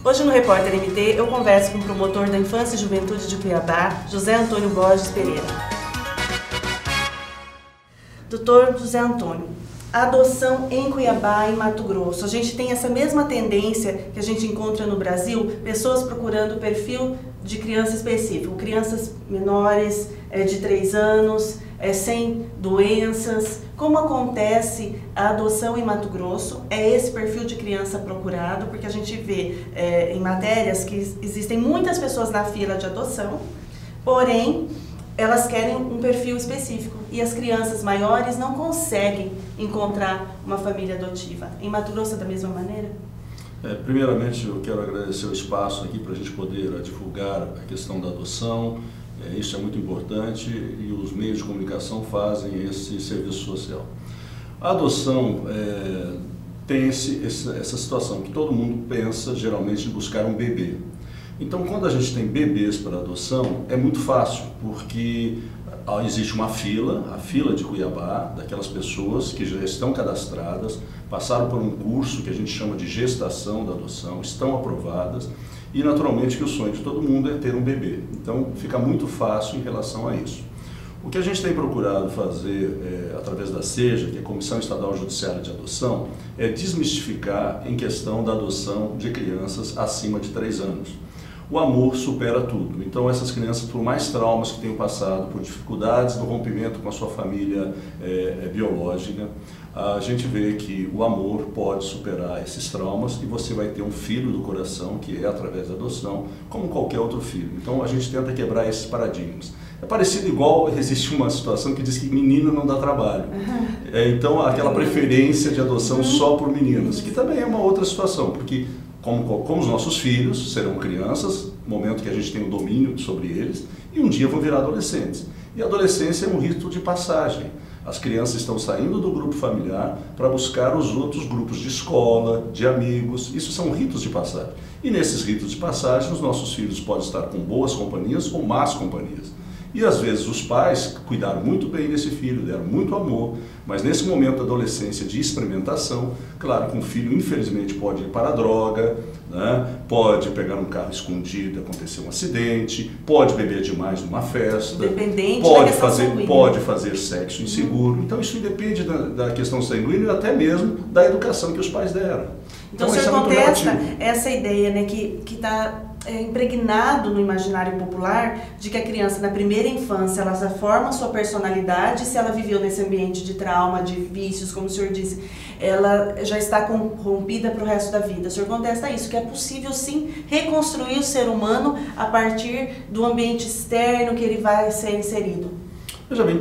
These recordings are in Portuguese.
Hoje no Repórter MT eu converso com o promotor da Infância e Juventude de Cuiabá, José Antônio Borges Pereira. Doutor José Antônio, a adoção em Cuiabá e Mato Grosso, a gente tem essa mesma tendência que a gente encontra no Brasil, pessoas procurando o perfil de criança específico, crianças menores de 3 anos, sem doenças. Como acontece a adoção em Mato Grosso? É esse perfil de criança procurado, porque a gente vê em matérias que existem muitas pessoas na fila de adoção, porém elas querem um perfil específico e as crianças maiores não conseguem encontrar uma família adotiva. Em Mato Grosso é da mesma maneira? Primeiramente, eu quero agradecer o espaço aqui para a gente poder divulgar a questão da adoção. Isso é muito importante e os meios de comunicação fazem esse serviço social. A adoção tem essa situação que todo mundo pensa geralmente em buscar um bebê. Então, quando a gente tem bebês para adoção, é muito fácil, porque existe uma fila, a fila de Cuiabá, daquelas pessoas que já estão cadastradas, passaram por um curso que a gente chama de gestação da adoção, estão aprovadas, e naturalmente que o sonho de todo mundo é ter um bebê. Então, fica muito fácil em relação a isso. O que a gente tem procurado fazer através da SEJA, que é a Comissão Estadual Judiciária de Adoção, é desmistificar em questão da adoção de crianças acima de 3 anos. O amor supera tudo. Então essas crianças, por mais traumas que tenham passado, por dificuldades do rompimento com a sua família biológica, a gente vê que o amor pode superar esses traumas e você vai ter um filho do coração, que é através da adoção, como qualquer outro filho. Então a gente tenta quebrar esses paradigmas. É parecido igual, existe uma situação que diz que menino não dá trabalho. Então aquela preferência de adoção só por meninos, que também é uma outra situação, porque como os nossos filhos serão crianças, no momento que a gente tem o domínio sobre eles, e um dia vão virar adolescentes. E a adolescência é um rito de passagem. As crianças estão saindo do grupo familiar para buscar os outros grupos de escola, de amigos. Isso são ritos de passagem. E nesses ritos de passagem, os nossos filhos podem estar com boas companhias ou más companhias. E às vezes os pais cuidaram muito bem desse filho, deram muito amor, mas nesse momento da adolescência de experimentação, claro que um filho infelizmente pode ir para a droga, né? Pode pegar um carro escondido, acontecer um acidente, pode beber demais numa festa, pode fazer sexo inseguro. Então isso depende da questão sanguínea e até mesmo da educação que os pais deram. Então o senhor contesta essa ideia, né, que está impregnado no imaginário popular de que a criança na primeira infância ela já forma sua personalidade, se ela viveu nesse ambiente de trauma, de vícios, como o senhor disse, ela já está corrompida para o resto da vida. O senhor contesta isso, que é possível sim reconstruir o ser humano a partir do ambiente externo que ele vai ser inserido? Veja bem,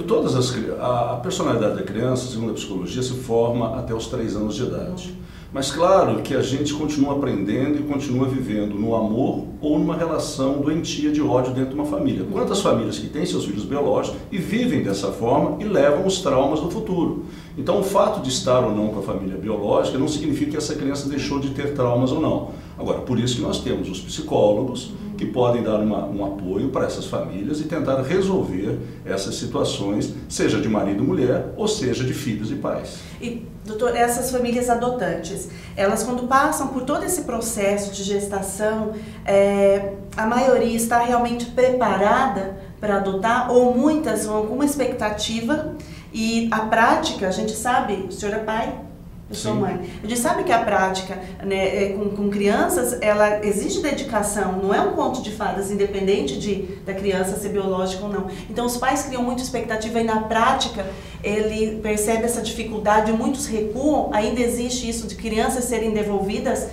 a personalidade da criança, segundo a psicologia, se forma até os 3 anos de idade. Mas claro que a gente continua aprendendo e continua vivendo no amor ou numa relação doentia de ódio dentro de uma família. Quantas famílias que têm seus filhos biológicos e vivem dessa forma e levam os traumas do futuro. Então o fato de estar ou não com a família biológica não significa que essa criança deixou de ter traumas ou não. Agora, por isso que nós temos os psicólogos que podem dar um apoio para essas famílias e tentar resolver essas situações, seja de marido e mulher, ou seja de filhos e pais. E, doutor, essas famílias adotantes, elas quando passam por todo esse processo de gestação, a maioria está realmente preparada para adotar, ou muitas vão com uma expectativa e a prática, a gente sabe, o senhor é pai? Eu sou mãe. A gente sabe que a prática, né, com crianças, ela exige dedicação, não é um conto de fadas, independente da criança ser biológica ou não. Então os pais criam muita expectativa e na prática ele percebe essa dificuldade, muitos recuam, ainda existe isso de crianças serem devolvidas,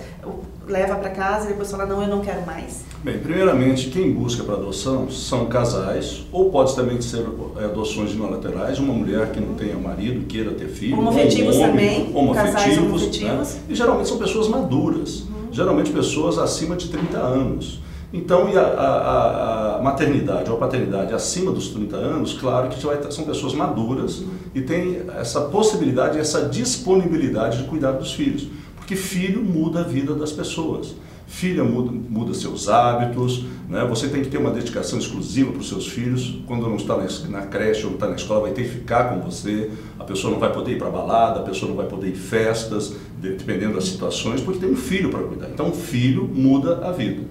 leva para casa e depois fala, não, eu não quero mais. Bem, primeiramente, quem busca para adoção são casais, ou pode também ser adoções unilaterais, uma mulher que não tenha marido, queira ter filho, homoafetivos também, casais homoafetivos, né? E geralmente são pessoas maduras, geralmente pessoas acima de 30 anos. Então, e a maternidade ou a paternidade acima dos 30 anos, claro que são pessoas maduras e tem essa possibilidade, essa disponibilidade de cuidar dos filhos. Porque filho muda a vida das pessoas. Filha muda seus hábitos, né? Você tem que ter uma dedicação exclusiva para os seus filhos. Quando não está na creche ou não está na escola, vai ter que ficar com você. A pessoa não vai poder ir para balada, a pessoa não vai poder ir em festas, dependendo das situações, porque tem um filho para cuidar. Então, um filho muda a vida.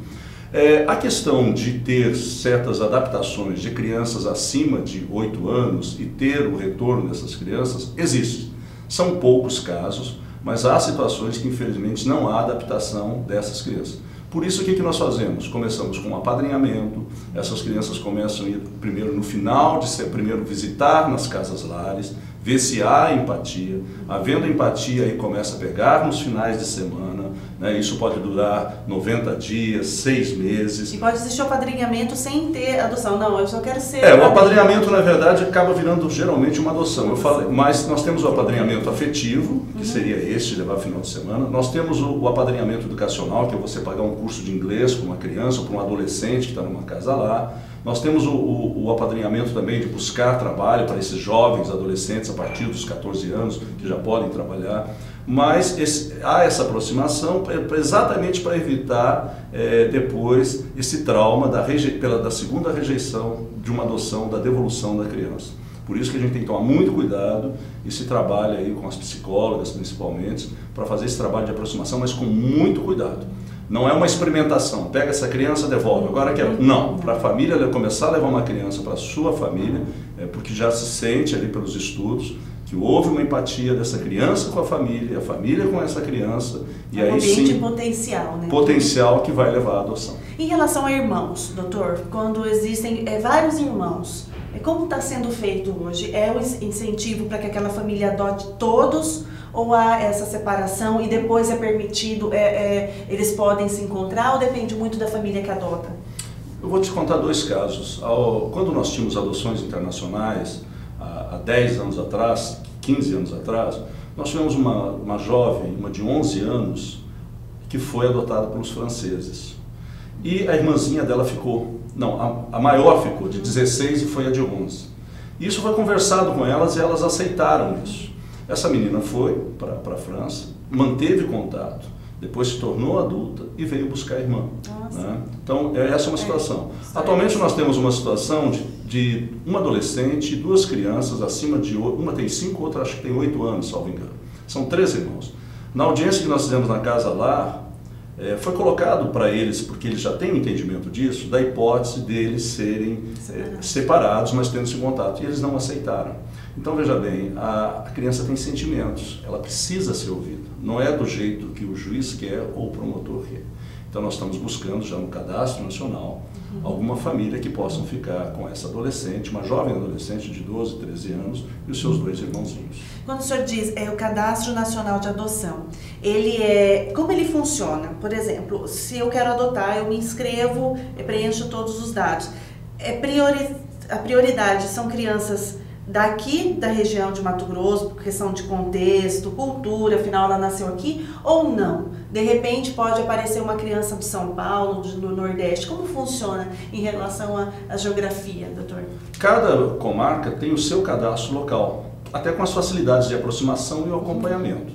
A questão de ter certas adaptações de crianças acima de 8 anos e ter o retorno dessas crianças, existe. São poucos casos, mas há situações que, infelizmente, não há adaptação dessas crianças. Por isso, o que nós fazemos? Começamos com um apadrinhamento, essas crianças começam a ir primeiro no final, primeiro visitar nas casas-lares, ver se há empatia. Havendo empatia, aí começa a pegar nos finais de semana, né? Isso pode durar 90 dias, 6 meses. E pode existir o apadrinhamento sem ter adoção. Não, eu só quero ser... O apadrinhamento, na verdade, acaba virando geralmente uma adoção. Eu falei, mas nós temos o apadrinhamento afetivo, que seria esse, levar final de semana. Nós temos o apadrinhamento educacional, que é você pagar um curso de inglês para uma criança ou para um adolescente que está numa casa lá. Nós temos o apadrinhamento também de buscar trabalho para esses jovens adolescentes a partir dos 14 anos que já podem trabalhar. Mas há essa aproximação exatamente para evitar depois esse trauma da segunda rejeição de uma adoção, da devolução da criança. Por isso que a gente tem que tomar muito cuidado e se trabalha aí com as psicólogas principalmente para fazer esse trabalho de aproximação, mas com muito cuidado. Não é uma experimentação, pega essa criança, devolve. Agora não, para a família começar a levar uma criança para a sua família, porque já se sente ali pelos estudos que houve uma empatia dessa criança com a família com essa criança, e aí sim, potencial, né? Potencial que vai levar à adoção. Em relação a irmãos, doutor, quando existem vários irmãos, como está sendo feito hoje? É o incentivo para que aquela família adote todos? Ou há essa separação e depois é permitido, eles podem se encontrar, ou depende muito da família que adota? Eu vou te contar 2 casos. Quando nós tínhamos adoções internacionais, há 10 anos atrás, 15 anos atrás, nós tivemos uma jovem, uma de 11 anos, que foi adotada pelos franceses. E a irmãzinha dela ficou, não, a maior ficou, de 16 e foi a de 11. Isso foi conversado com elas e elas aceitaram isso. Essa menina foi para a França, manteve contato, depois se tornou adulta e veio buscar a irmã. Né? Então, essa é uma situação. Atualmente nós temos uma situação de uma adolescente e 2 crianças acima de 8, uma tem 5, outra acho que tem 8 anos, salvo engano. São 3 irmãos. Na audiência que nós fizemos na Casa Lar, foi colocado para eles, porque eles já têm um entendimento disso, da hipótese deles serem separados, mas tendo esse contato. E eles não aceitaram. Então, veja bem, a criança tem sentimentos, ela precisa ser ouvida. Não é do jeito que o juiz quer ou o promotor quer. Então, nós estamos buscando já no Cadastro Nacional alguma família que possam ficar com essa adolescente, uma jovem adolescente de 12, 13 anos e os seus 2 irmãozinhos. Quando o senhor diz o Cadastro Nacional de Adoção, como ele funciona? Por exemplo, se eu quero adotar, eu me inscrevo, preencho todos os dados. A prioridade são crianças daqui da região de Mato Grosso, por questão de contexto, cultura, afinal ela nasceu aqui, ou não? De repente pode aparecer uma criança de São Paulo, do Nordeste. Como funciona em relação à geografia, doutor? Cada comarca tem o seu cadastro local, até com as facilidades de aproximação e o acompanhamento.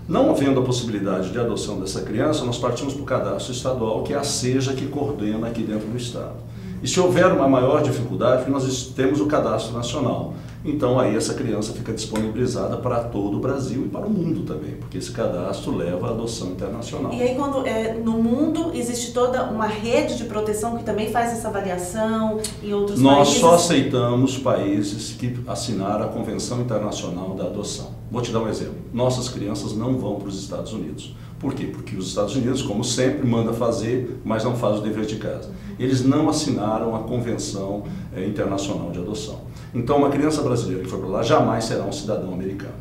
Não havendo a possibilidade de adoção dessa criança, nós partimos para o cadastro estadual, que é a SEJA que coordena aqui dentro do estado. E se houver uma maior dificuldade, nós temos o cadastro nacional. Então aí essa criança fica disponibilizada para todo o Brasil e para o mundo também, porque esse cadastro leva à adoção internacional. E aí quando no mundo existe toda uma rede de proteção que também faz essa avaliação em outros países? Nós só aceitamos países que assinaram a Convenção Internacional da Adoção. Vou te dar um exemplo. Nossas crianças não vão para os Estados Unidos. Por quê? Porque os Estados Unidos, como sempre, manda fazer, mas não faz o dever de casa. Eles não assinaram a Convenção Internacional de Adoção. Então, uma criança brasileira que for para lá jamais será um cidadão americano.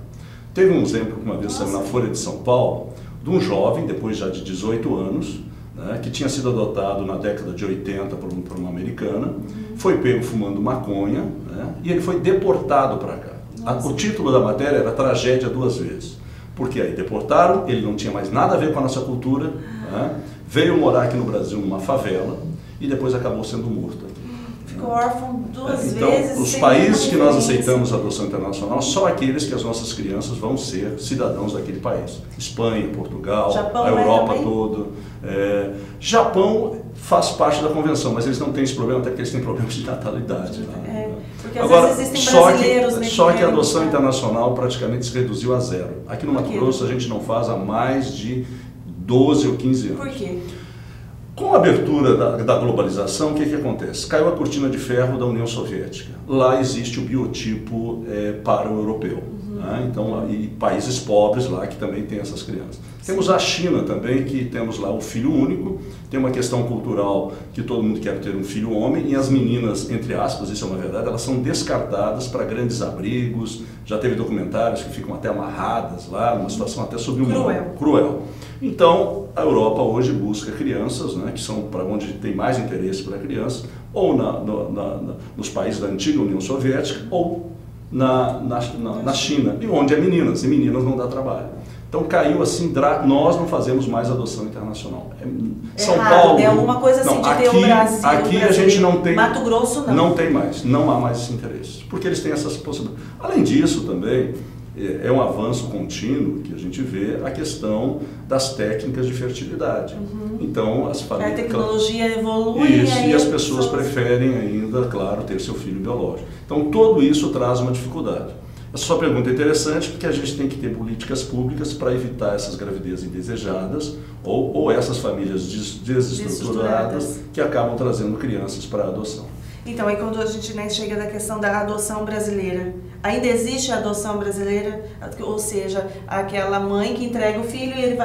Teve um exemplo que uma vez saiu na Folha de São Paulo, de um jovem, depois já de 18 anos, né, que tinha sido adotado na década de 80 por uma americana, foi pego fumando maconha, né, e ele foi deportado para cá. O título da matéria era Tragédia 2 vezes. Porque aí deportaram, ele não tinha mais nada a ver com a nossa cultura, né? Veio morar aqui no Brasil numa favela e depois acabou sendo morto. Ficou órfão 2 vezes. Então, os países que nós aceitamos a adoção internacional, só aqueles que as nossas crianças vão ser cidadãos daquele país. Espanha, Portugal, Japão, a Europa toda. Japão faz parte da convenção, mas eles não têm esse problema, até porque eles têm problemas de natalidade. Porque às vezes existem brasileiros... Só que a adoção internacional praticamente se reduziu a zero. Aqui no Mato Grosso a gente não faz há mais de 12 ou 15 anos. Por quê? Com a abertura da globalização, o que acontece? Caiu a cortina de ferro da União Soviética. Lá existe o biotipo para o europeu. Então, e países pobres lá que também tem essas crianças. Temos a China também, que temos lá o filho único, tem uma questão cultural que todo mundo quer ter um filho homem, e as meninas, entre aspas, isso é uma verdade, elas são descartadas para grandes abrigos, já teve documentários que ficam até amarradas lá, numa situação até subhumana. Cruel. Então, a Europa hoje busca crianças, né, que são para onde tem mais interesse para crianças, ou nos países da antiga União Soviética, ou na China, e onde é meninas, e meninas não dá trabalho. Então caiu assim, nós não fazemos mais adoção internacional. São Paulo... É alguma coisa assim de ter o Brasil... Aqui a gente não tem... Mato Grosso não. Não tem mais, não há mais esse interesse, porque eles têm essas possibilidades. Além disso também, é um avanço contínuo que a gente vê a questão das técnicas de fertilidade. Então, as famílias... A tecnologia evolui... e as pessoas preferem ainda, claro, ter seu filho biológico. Então, tudo isso traz uma dificuldade. A sua pergunta é interessante porque a gente tem que ter políticas públicas para evitar essas gravidezes indesejadas ou essas famílias desestruturadas que acabam trazendo crianças para a adoção. Então, aí quando a gente chega da questão da adoção brasileira, ainda existe a adoção brasileira, ou seja, aquela mãe que entrega o filho e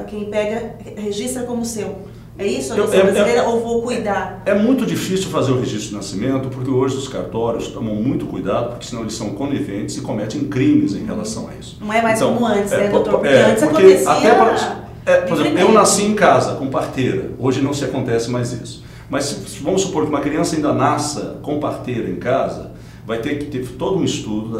quem pega registra como seu. É isso a adoção brasileira ou vou cuidar? É muito difícil fazer o registro de nascimento porque hoje os cartórios tomam muito cuidado porque senão eles são coniventes e cometem crimes em relação a isso. Não é mais como antes, né, doutor? Porque antes acontecia... Por exemplo, eu nasci em casa com parteira, hoje não se acontece mais isso. Mas vamos supor que uma criança ainda nasça com parteira em casa, vai ter que ter todo um estudo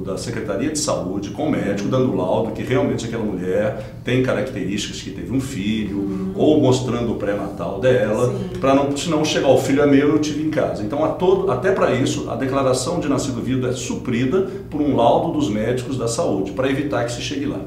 da Secretaria de Saúde com o médico dando laudo que realmente aquela mulher tem características que teve um filho, ou mostrando o pré-natal dela, para não, senão chegar o filho é meu, eu tive em casa. Então, até para isso, a declaração de nascido vivo é suprida por um laudo dos médicos da saúde, para evitar que se chegue lá.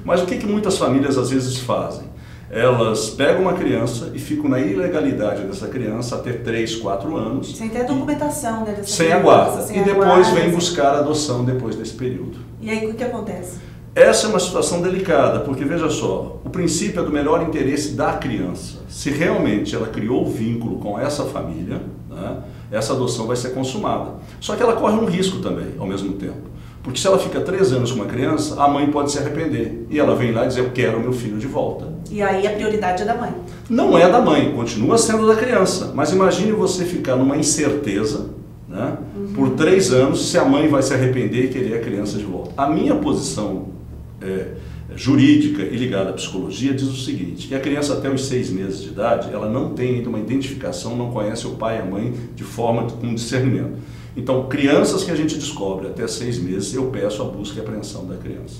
Mas o que muitas famílias às vezes fazem? Elas pegam uma criança e ficam na ilegalidade dessa criança até 3, 4 anos. Sem ter documentação, né? Sem a guarda. E depois vem buscar a adoção depois desse período. E aí o que acontece? Essa é uma situação delicada, porque veja só, o princípio é do melhor interesse da criança. Se realmente ela criou o vínculo com essa família, né, essa adoção vai ser consumada. Só que ela corre um risco também, ao mesmo tempo. Porque se ela fica 3 anos com uma criança, a mãe pode se arrepender. E ela vem lá e diz, eu quero meu filho de volta. E aí a prioridade é da mãe. Não é da mãe, continua sendo da criança. Mas imagine você ficar numa incerteza, né, por 3 anos, se a mãe vai se arrepender e querer a criança de volta. A minha posição jurídica e ligada à psicologia diz o seguinte, que a criança até os 6 meses de idade, ela não tem ainda uma identificação, não conhece o pai e a mãe de forma com discernimento. Então, crianças que a gente descobre até 6 meses, eu peço a busca e apreensão da criança.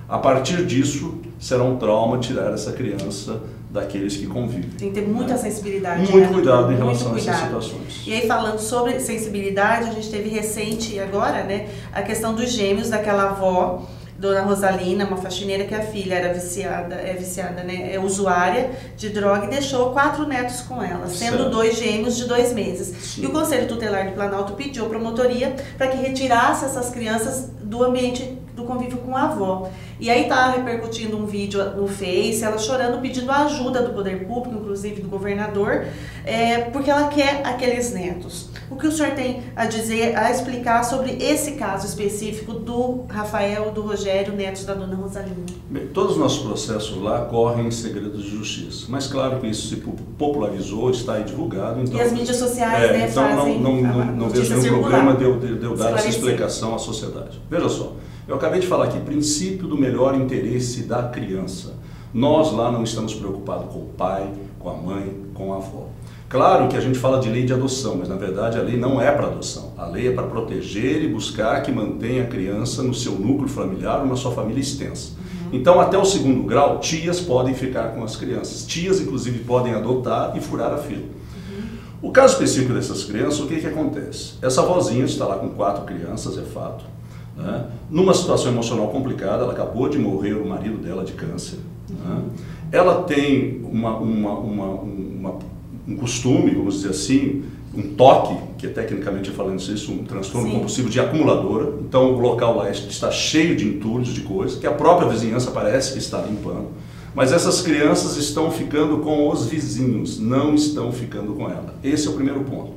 A partir disso, será um trauma tirar essa criança daqueles que convivem. Tem que ter muita sensibilidade. Muito cuidado em relação a essas situações. E aí, falando sobre sensibilidade, a gente teve recente agora, né, a questão dos gêmeos daquela avó, Dona Rosalina, uma faxineira que a filha era viciada, né, usuária de droga e deixou 4 netos com ela, sendo 2 gêmeos de 2 meses. Sim. E o Conselho Tutelar do Planalto pediu à promotoria para que retirasse essas crianças do ambiente do convívio com a avó. E aí tá repercutindo um vídeo no Face, ela chorando, pedindo a ajuda do poder público, inclusive do governador, porque ela quer aqueles netos. O que o senhor tem a dizer, a explicar sobre esse caso específico do Rafael e do Rogério, netos da Dona Rosalina? Bem, todos os nossos processos lá correm em segredo de justiça, mas claro que isso se popularizou, está aí divulgado. Então, e as mídias sociais, né, então fazem não vejo nenhum problema de eu dar essa explicação à sociedade. Veja só, eu acabei de falar aqui, princípio do melhor interesse da criança. Nós lá não estamos preocupados com o pai, com a mãe, com a avó. Claro que a gente fala de lei de adoção, mas na verdade a lei não é para adoção. A lei é para proteger e buscar que mantenha a criança no seu núcleo familiar ou na sua família extensa. Então, até o 2º grau, tias podem ficar com as crianças. Tias, inclusive, podem adotar e furar a fila. O caso específico dessas crianças, o que acontece? Essa avózinha está lá com 4 crianças, é fato, né? Numa situação emocional complicada, ela acabou de morrer o marido dela de câncer, né? ela tem um costume, vamos dizer assim, um toque, que é tecnicamente falando isso, um transtorno compulsivo de acumuladora. Então o local lá está cheio de entulhos, de coisas, que a própria vizinhança parece que está limpando. Mas essas crianças estão ficando com os vizinhos, não estão ficando com ela. Esse é o primeiro ponto.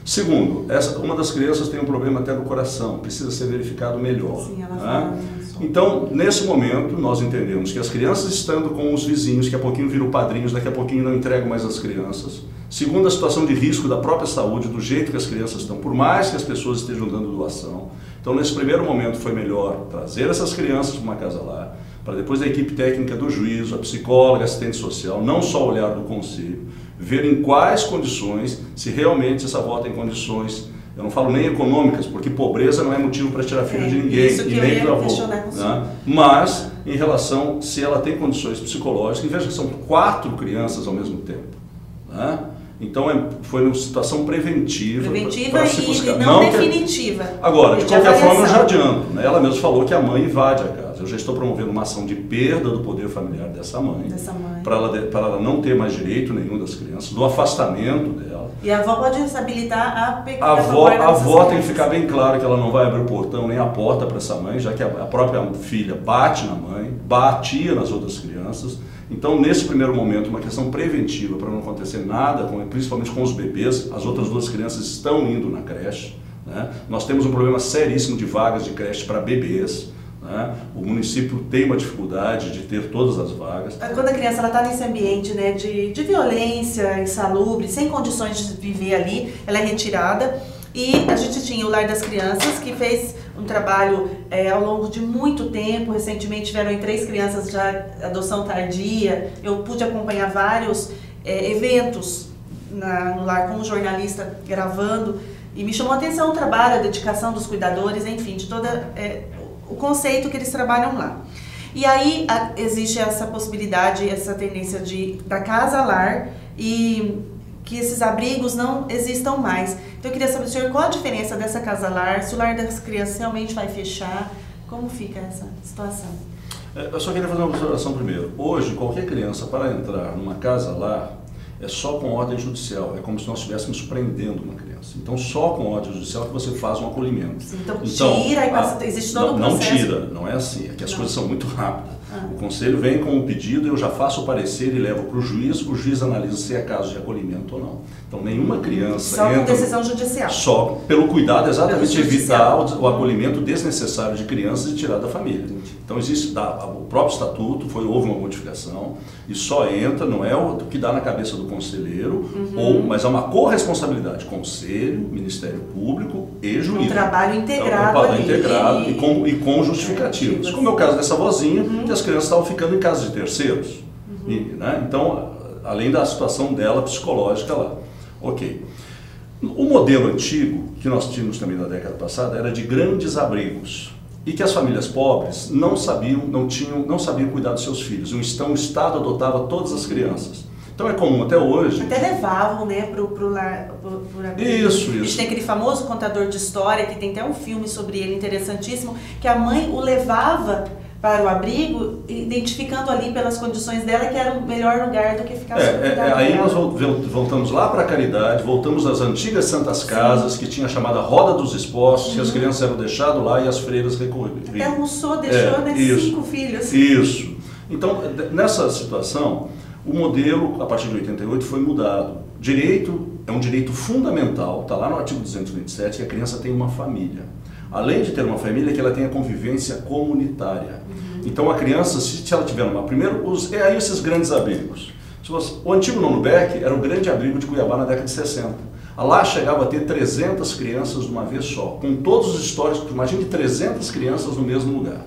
Segundo, uma das crianças tem um problema até no coração, precisa ser verificado melhor. Sim, ela fala isso. Então, nesse momento, nós entendemos que as crianças estando com os vizinhos, daqui a pouquinho viram padrinhos, daqui a pouquinho não entregam mais as crianças. Segundo, a situação de risco da própria saúde, do jeito que as crianças estão, por mais que as pessoas estejam dando doação. Então, nesse primeiro momento, foi melhor trazer essas crianças para uma casa lá, para depois a equipe técnica do juízo, a psicóloga, a assistente social, não só o olhar do conselho, ver em quais condições, se realmente essa avó tem condições, eu não falo nem econômicas, porque pobreza não é motivo para tirar filho de ninguém, e nem do avô. Né? Mas, em relação, se ela tem condições psicológicas, veja que são 4 crianças ao mesmo tempo. Né? Então, foi uma situação preventiva. Preventiva e não definitiva. Agora, de qualquer forma, eu já adianto. Né? Ela mesma falou que a mãe invade a casa. Eu já estou promovendo uma ação de perda do poder familiar dessa mãe. Para ela não ter mais direito nenhum das crianças, do afastamento dela. E a avó pode desabilitar a avó tem que ficar bem claro que ela não vai abrir o portão nem a porta para essa mãe, já que a própria filha bate na mãe, batia nas outras crianças. Então, nesse primeiro momento, uma questão preventiva para não acontecer nada, principalmente com os bebês. As outras 2 crianças estão indo na creche. Né? Nós temos um problema seríssimo de vagas de creche para bebês. Né? O município tem uma dificuldade de ter todas as vagas. Quando a criança está nesse ambiente, né, de violência, insalubre, sem condições de viver ali, ela é retirada. E a gente tinha o Lar das Crianças, que fez um trabalho ao longo de muito tempo. Recentemente tiveram 3 crianças já adoção tardia. Eu pude acompanhar vários eventos no lar como jornalista gravando. E me chamou a atenção o trabalho, a dedicação dos cuidadores, enfim, de todo o conceito que eles trabalham lá. E aí existe essa possibilidade, essa tendência da casa-lar e que esses abrigos não existam mais. Então eu queria saber do senhor qual a diferença dessa casa-lar, se o Lar das Crianças realmente vai fechar, como fica essa situação? Eu só queria fazer uma observação primeiro. Hoje, qualquer criança para entrar numa casa-lar é só com ordem judicial, é como se nós estivéssemos prendendo uma criança. Então só com ordem judicial que você faz um acolhimento. Então tira e passa, existe todo o processo? Não tira, não é assim, é que as coisas são muito rápidas. O conselho vem com um pedido, eu já faço o parecer e levo para o juiz analisa se é caso de acolhimento ou não. Então nenhuma criança só entra... Só com decisão judicial? Só pelo cuidado exatamente de evitar o acolhimento desnecessário de crianças e tirar da família. Então existe, o próprio estatuto, houve uma modificação e só entra, não é o que dá na cabeça do conselheiro, mas é uma corresponsabilidade, conselho, Ministério Público e juiz. Um trabalho integrado e com justificativos. Como é o caso dessa vozinha, que as crianças estavam ficando em casa de terceiros. Né? Então, além da situação dela psicológica lá. Ok. O modelo antigo, que nós tínhamos também na década passada, era de grandes abrigos. E que as famílias pobres não sabiam cuidar dos seus filhos. O Estado adotava todas as crianças. Então é comum até hoje... Até levavam, né, pro lar. Isso. A gente tem aquele famoso contador de história, que tem até um filme sobre ele interessantíssimo, que a mãe o levava para o abrigo, identificando ali pelas condições dela que era o melhor lugar do que ficar aí nós voltamos lá para a caridade, voltamos às antigas santas casas, que tinha a chamada Roda dos Expostos, que as crianças eram deixadas lá e as freiras recorriam. Até almoçou, deixou 5 filhos. Isso. Então, nessa situação, o modelo, a partir de 88, foi mudado. Direito é um direito fundamental, está lá no artigo 227, que a criança tem uma família. Além de ter uma família, que ela tenha convivência comunitária. Então a criança, se ela tiver uma... Primeiro, aí esses grandes abrigos. O antigo Nono Beck era o grande abrigo de Cuiabá na década de 60. Lá chegava a ter 300 crianças de uma vez só, com todos os históricos. Imagine 300 crianças no mesmo lugar.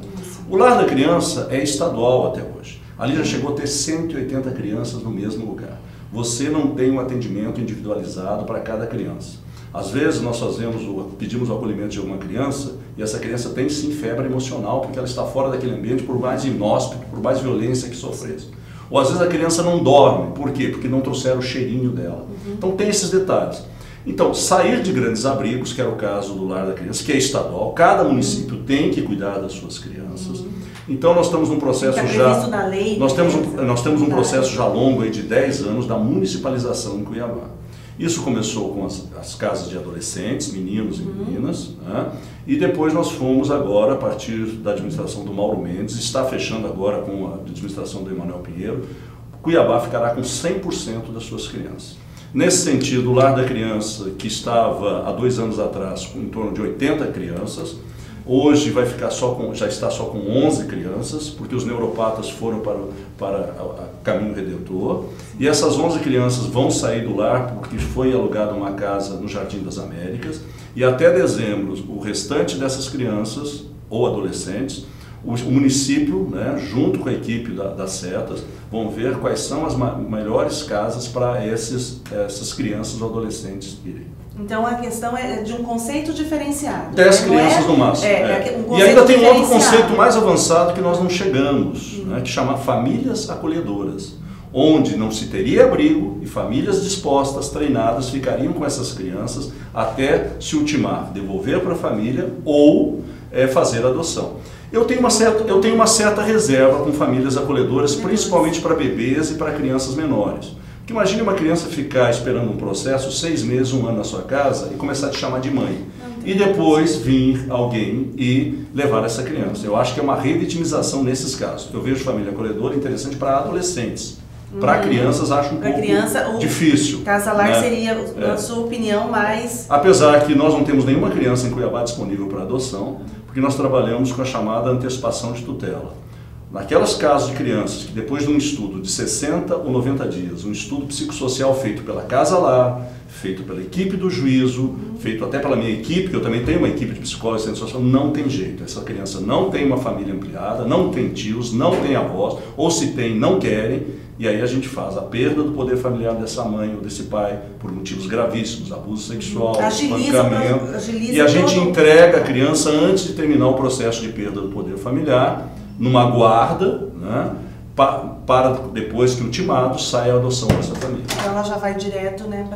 O Lar da Criança é estadual até hoje. Ali já chegou a ter 180 crianças no mesmo lugar. Você não tem um atendimento individualizado para cada criança. Às vezes nós pedimos o acolhimento de alguma criança e essa criança tem sim febre emocional porque ela está fora daquele ambiente por mais inóspito, por mais violência que sofresse. Ou às vezes a criança não dorme. Por quê? Porque não trouxeram o cheirinho dela. Então tem esses detalhes. Então, sair de grandes abrigos, que era o caso do Lar da Criança, que é estadual, cada município tem que cuidar das suas crianças. Então, nós estamos num processo já... na lei, nós temos um processo já longo aí de 10 anos da municipalização em Cuiabá. Isso começou com as casas de adolescentes, meninos e meninas, né? E depois nós fomos agora, a partir da administração do Mauro Mendes, está fechando agora com a administração do Emanuel Pinheiro, Cuiabá ficará com 100% das suas crianças. Nesse sentido, o Lar da Criança, que estava há 2 anos atrás com em torno de 80 crianças, hoje vai ficar já está só com 11 crianças, porque os neuropatas foram para Caminho Redentor. E essas 11 crianças vão sair do lar porque foi alugada uma casa no Jardim das Américas. E até dezembro, o restante dessas crianças ou adolescentes, o município, né, junto com a equipe das setas, vão ver quais são as melhores casas para essas crianças ou adolescentes irem. Então a questão é de um conceito diferenciado. 10 crianças no máximo. E ainda tem um outro conceito mais avançado que nós não chegamos, né, que chama famílias acolhedoras, onde não se teria abrigo e famílias dispostas, treinadas, ficariam com essas crianças até se ultimar, devolver para a família ou fazer adoção. Eu tenho uma certa reserva com famílias acolhedoras, principalmente para bebês e para crianças menores. Porque imagine uma criança ficar esperando um processo 6 meses, 1 ano na sua casa e começar a te chamar de mãe. E depois vir alguém e levar essa criança. Eu acho que é uma revitimização nesses casos. Eu vejo família acolhedora interessante para adolescentes. Para crianças acho um pouco difícil. Casa-lar seria, na sua opinião, mais... Apesar que nós não temos nenhuma criança em Cuiabá disponível para adoção, porque nós trabalhamos com a chamada antecipação de tutela. Naquelas casos de crianças que depois de um estudo de 60 ou 90 dias, um estudo psicossocial feito pela Casa-Lar, feito pela equipe do juízo, feito até pela minha equipe, que eu também tenho uma equipe de psicólogos e assistente social, não tem jeito. Essa criança não tem uma família ampliada, não tem tios, não tem avós, ou se tem, não querem. E aí a gente faz a perda do poder familiar dessa mãe ou desse pai por motivos gravíssimos, abuso sexual, espancamento. E a gente entrega a criança antes de terminar o processo de perda do poder familiar, numa guarda, né, para depois que ultimado saia a adoção dessa família. Ela já vai direto, né,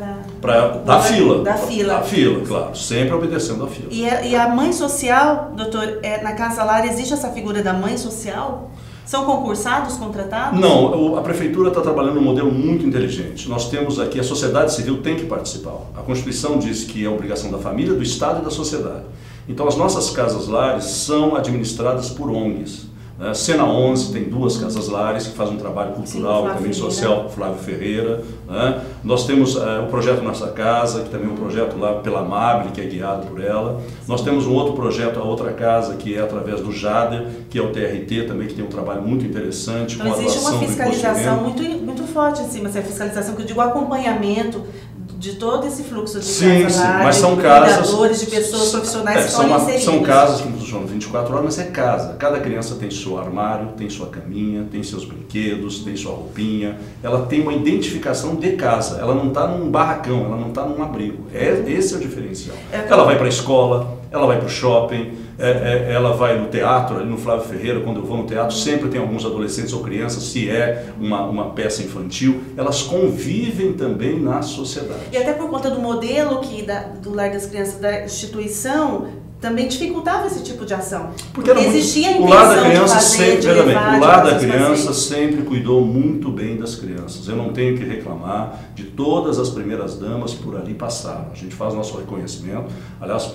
da fila. Da fila. Da fila, claro, sempre obedecendo a fila. E a mãe social, doutor, na Casa-Lar existe essa figura da mãe social? São concursados, contratados? Não, a prefeitura está trabalhando um modelo muito inteligente. Nós temos aqui, a sociedade civil tem que participar. A Constituição diz que é obrigação da família, do Estado e da sociedade. Então as nossas casas-lares são administradas por ONGs. Sena 11 tem 2 casas-lares que fazem um trabalho cultural e também social, Flávio Ferreira. Né? Nós temos o projeto Nossa Casa, que também é um projeto lá pela Amable, que é guiado por ela. Nós temos um outro projeto, a Outra Casa, que é através do Jader, que é o TRT também, que tem um trabalho muito interessante. Então existe uma fiscalização muito forte em cima, essa fiscalização que eu digo, acompanhamento de todo esse fluxo de mas são casas, cuidadores, de pessoas profissionais que estão inseridas. São casas que funcionam 24 horas, mas é casa. Cada criança tem seu armário, tem sua caminha, tem seus brinquedos, tem sua roupinha. Ela tem uma identificação de casa. Ela não está num barracão, ela não está num abrigo. Esse é o diferencial. Ela vai para a escola, ela vai para o shopping, ela vai no teatro, ali no Flávio Ferreira, quando eu vou no teatro, sempre tem alguns adolescentes ou crianças, se é uma peça infantil, elas convivem também na sociedade. E até por conta do modelo do Lar das Crianças da instituição, também dificultava esse tipo de ação. Porque existia a intenção o Lar da Criança o Lar da Criança sempre cuidou muito bem das crianças. Eu não tenho que reclamar de todas as primeiras damas que por ali passaram. A gente faz nosso reconhecimento. Aliás,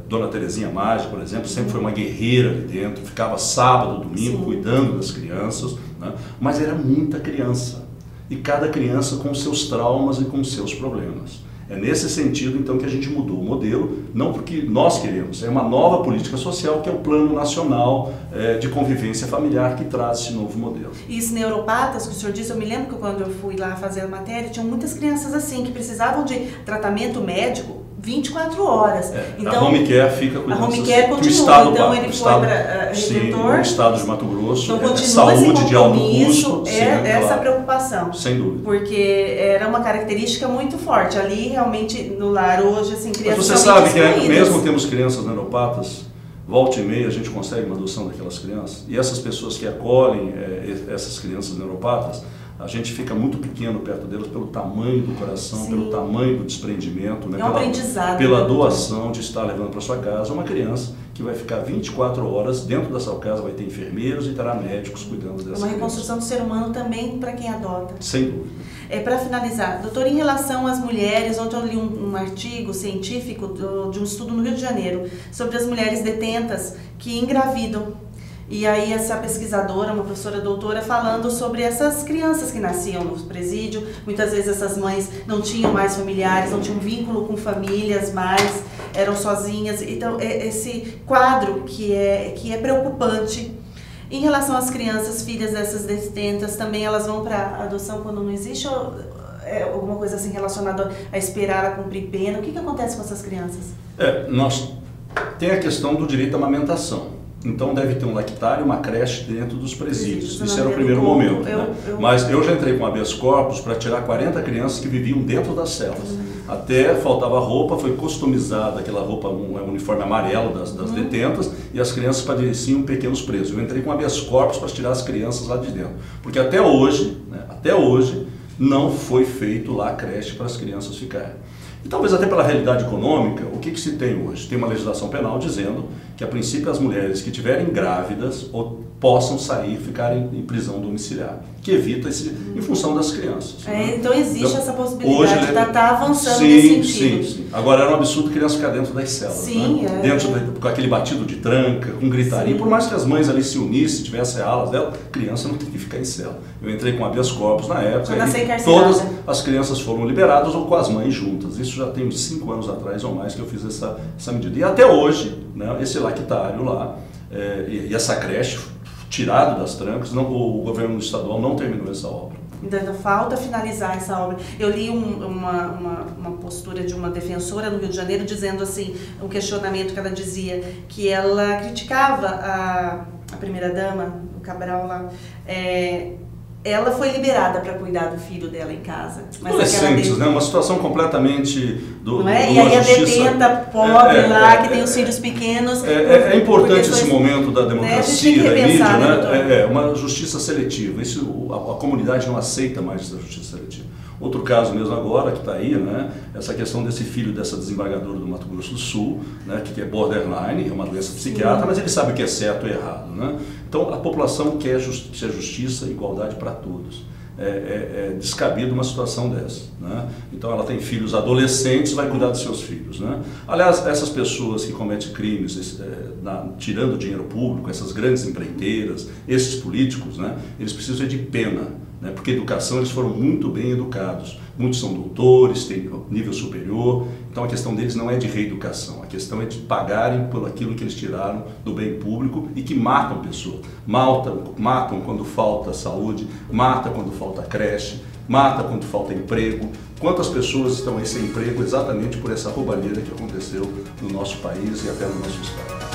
Dona Terezinha Maggi, por exemplo, sempre foi uma guerreira ali dentro, ficava sábado, domingo, cuidando das crianças, né? Mas era muita criança. E cada criança com seus traumas e com seus problemas. É nesse sentido, então, que a gente mudou o modelo, não porque nós queremos, é uma nova política social, que é o Plano Nacional de Convivência Familiar, que traz esse novo modelo. E os neuropatas, que o senhor disse, eu me lembro que quando eu fui lá fazer a matéria, tinham muitas crianças assim, que precisavam de tratamento médico 24 horas. Então, a Home Care fica cuidando. A Home Care continua, então ele foi para Redentor. No estado de Mato Grosso, então, saúde de alto custo. Essa claro. Preocupação. Sem dúvida. Porque era uma característica muito forte. Ali, realmente, no lar hoje, assim, crianças. Mas você sabe que mesmo temos crianças neuropatas, volta e meia a gente consegue uma adoção daquelas crianças. E essas pessoas que acolhem essas crianças neuropatas, a gente fica muito pequeno perto delas pelo tamanho do coração, sim, pelo tamanho do desprendimento, né? É um aprendizado. Pela doação de estar levando para sua casa uma criança que vai ficar 24 horas dentro da sua casa, vai ter enfermeiros e terá médicos cuidando dessa criança. Uma reconstrução do ser humano também para quem adota. Sem dúvida. Para finalizar, doutor, em relação às mulheres, ontem eu li um artigo científico de um estudo no Rio de Janeiro sobre as mulheres detentas que engravidam. E aí essa pesquisadora, uma professora doutora, falando sobre essas crianças que nasciam no presídio. Muitas vezes essas mães não tinham mais familiares, não tinham vínculo com famílias mais, eram sozinhas. Então, esse quadro que é preocupante. Em relação às crianças, filhas dessas detentas, também elas vão para adoção quando não existe ou alguma coisa assim relacionada a esperar a cumprir pena? O que acontece com essas crianças? Tem a questão do direito à amamentação. Então deve ter um lactário, uma creche dentro dos presídios. Isso era o primeiro momento. Mas eu já entrei com habeas corpus para tirar 40 crianças que viviam dentro das celas. Até faltava roupa, foi customizada aquela roupa, um uniforme amarelo das detentas, e as crianças padeciam pequenos presos. Eu entrei com habeas corpus para tirar as crianças lá de dentro. Porque até hoje, não foi feito lá a creche para as crianças ficarem. E talvez até pela realidade econômica, o que se tem hoje? Tem uma legislação penal dizendo que, a princípio, as mulheres que estiverem grávidas possam sair, ficarem em prisão domiciliar, que evita em função das crianças. Então existe essa possibilidade de estar avançando nesse sentido. Sim. Agora era um absurdo criança ficar dentro das celas, sim, né? Com aquele batido de tranca, com gritaria. Por mais que as mães ali se unissem, tivessem alas dela, criança não tem que ficar em cela. Eu entrei com habeas corpus na época, e todas as crianças foram liberadas ou com as mães juntas. Isso já tem uns 5 anos atrás ou mais que eu fiz essa medida. E até hoje, né, esse lactário lá e essa creche tirado das trancas, o governo estadual não terminou essa obra. Ainda falta finalizar essa obra. Eu li uma postura de uma defensora no Rio de Janeiro dizendo assim, um questionamento que ela dizia, que ela criticava a primeira-dama, o Cabral lá, ela foi liberada para cuidar do filho dela em casa. Mas adolescentes, né? Uma situação completamente não é? E aí a detenta pobre lá, que tem os filhos pequenos. É importante esse momento da democracia, da mídia, né? Uma justiça seletiva. Isso, a comunidade não aceita mais essa justiça seletiva. Outro caso mesmo agora, que está aí, né? Essa questão desse filho dessa desembargadora do Mato Grosso do Sul, né? Que é borderline, é uma doença psiquiátrica, mas ele sabe o que é certo e errado, né? Então a população quer justiça e igualdade para todos. É descabido uma situação dessa, né? Então ela tem filhos adolescentes, vai cuidar dos seus filhos, né? Aliás, essas pessoas que cometem crimes tirando dinheiro público, essas grandes empreiteiras, esses políticos, né? Eles precisam de pena. Porque educação, eles foram muito bem educados. Muitos são doutores, têm nível superior. Então a questão deles não é de reeducação, a questão é de pagarem por aquilo que eles tiraram do bem público e que matam pessoas. Matam quando falta saúde, matam quando falta creche, matam quando falta emprego. Quantas pessoas estão aí sem emprego exatamente por essa roubalheira que aconteceu no nosso país e até no nosso estado?